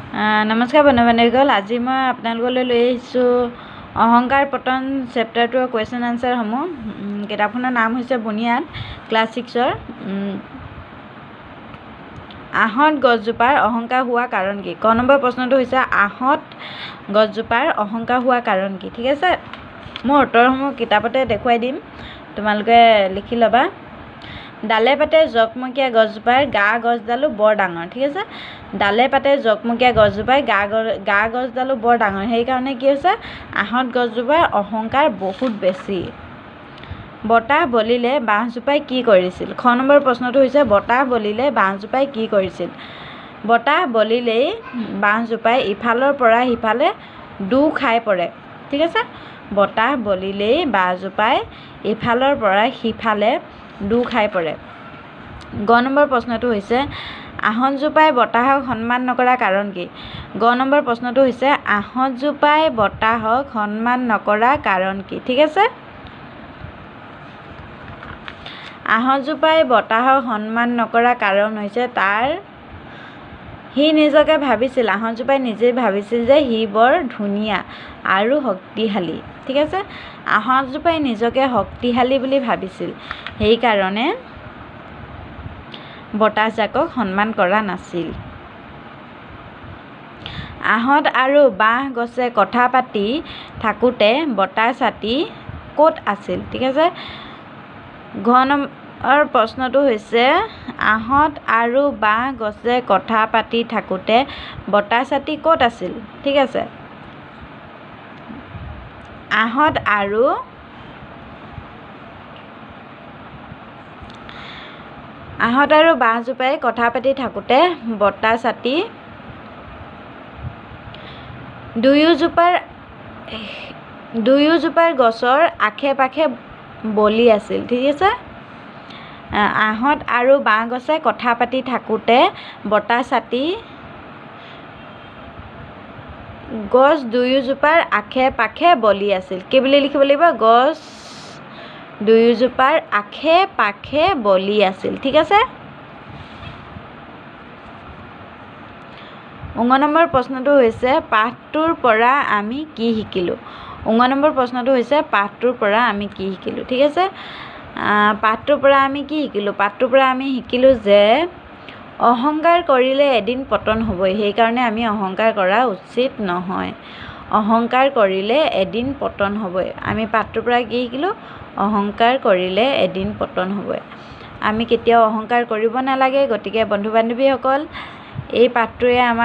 নমস্কাৰ বন্ধু-বান্ধৱীসকল, আজি মই আপোনালোকলৈ লৈ আহিছোঁ অহংকাৰ পতন চেপ্টাৰ 2 কুৱেশ্যন আনচাৰসমূহ। কিতাপখনৰ নাম হৈছে বুনিয়াদ, ক্লাছ 6ৰ। আহঁত গছজোপাৰ অহংকাৰ হোৱা কাৰণ কি? ক নম্বৰ প্ৰশ্নটো হৈছে আহঁত গছজোপাৰ অহংকাৰ হোৱা কাৰণ কি? ঠিক আছে, মই উত্তৰসমূহ কিতাপতে দেখুৱাই দিম, তোমালোকে লিখি ল'বা। ডালে পাতে জকমকীয়া গছজোপাৰ গা গছডালো বৰ ডাঙৰ। ঠিক আছে, ডালে পাতে জকমকীয়া গছজোপাৰ গা গছডালো বৰ ডাঙৰ। সেইকাৰণে কি হৈছে, আহঁত গছজোপাৰ অহংকাৰ বহুত বেছি। বতাহ বলিলে বাঁহজোপাই কি কৰিছিল? খ নম্বৰ প্ৰশ্নটো হৈছে বতাহ বলিলে বাঁহজোপাই কি কৰিছিল? বতাহ বলিলেই বাঁহজোপাই ইফালৰ পৰা সিফালে দু খাই পৰে। ঠিক আছে, বতাহ বলিলেই বাঁহজোপাই ইফালৰ পৰা সিফালে দু খাই পৰে। গ নম্বৰ প্ৰশ্নটো হৈছে আহঁতজোপাই বতাহক সন্মান নকৰা কাৰণ কি? গ নম্বৰ প্ৰশ্নটো হৈছে আহঁতজোপাই বতাহক সন্মান নকৰা কাৰণ কি? ঠিক আছে, আহঁতজোপাই বতাহক সন্মান নকৰা কাৰণ হৈছে সি নিজকে ভাবিছিল, আহঁতজোপাই নিজেই ভাবিছিল যে সি বৰ ধুনীয়া আৰু শক্তিশালী। ঠিক আছে, আহঁতজোপাই নিজকে শক্তিশালী বুলি ভাবিছিল, সেইকাৰণে বতাহজাকক সন্মান কৰা নাছিল। আহঁত আৰু বাঁহ গছে কথা পাতি থাকোঁতে বতাহ ছাতি ক'ত আছিল? ঠিক আছে, ঘ নম্বৰ প্ৰশ্নটো হৈছে আহঁত আৰু বাঁহ গছে কথা পাতি থাকোঁতে বতাহ ছাতি ক'ত আছিল? ঠিক আছে, আহঁত আৰু বাঁহজোপাই কথা পাতি থাকোঁতে বতাহ ছাতি দুয়োজোপাৰ গছৰ আশে পাশে বলি আছিল। ঠিক আছে, আহঁত আৰু বাঁহ গছে কথা পাতি থাকোঁতে বতাহ ছাতি গছ দুয়োজোপাৰ আশে পাশে বলি আছিল। কি বুলি লিখিব লাগিব? গছ দুয়োজোপাৰ আশে পাশে বলি আছিল। ঠিক আছে, উঙ নম্বৰ প্ৰশ্নটো হৈছে পাঠটোৰ পৰা আমি কি শিকিলোঁ? উঙ নম্বৰ প্ৰশ্নটো হৈছে পাঠটোৰ পৰা আমি কি শিকিলোঁ? ঠিক আছে, পাঠটোৰ পৰা আমি কি শিকিলোঁ? পাঠটোৰ পৰা আমি শিকিলোঁ যে অহংকাৰ কৰিলে এদিন পতন হ'বই, সেইকাৰণে আমি অহংকাৰ কৰা উচিত নহয়। অহংকাৰ কৰিলে এদিন পতন হ'বই। আমি পাঠটোৰ পৰা কি শিকিলোঁ? অহংকাৰ কৰিলে এদিন পতন হ'বই। আমি কেতিয়াও অহংকাৰ কৰিব নালাগে। গতিকে বন্ধু বান্ধৱীসকল, এই পাঠটোৱে আমাক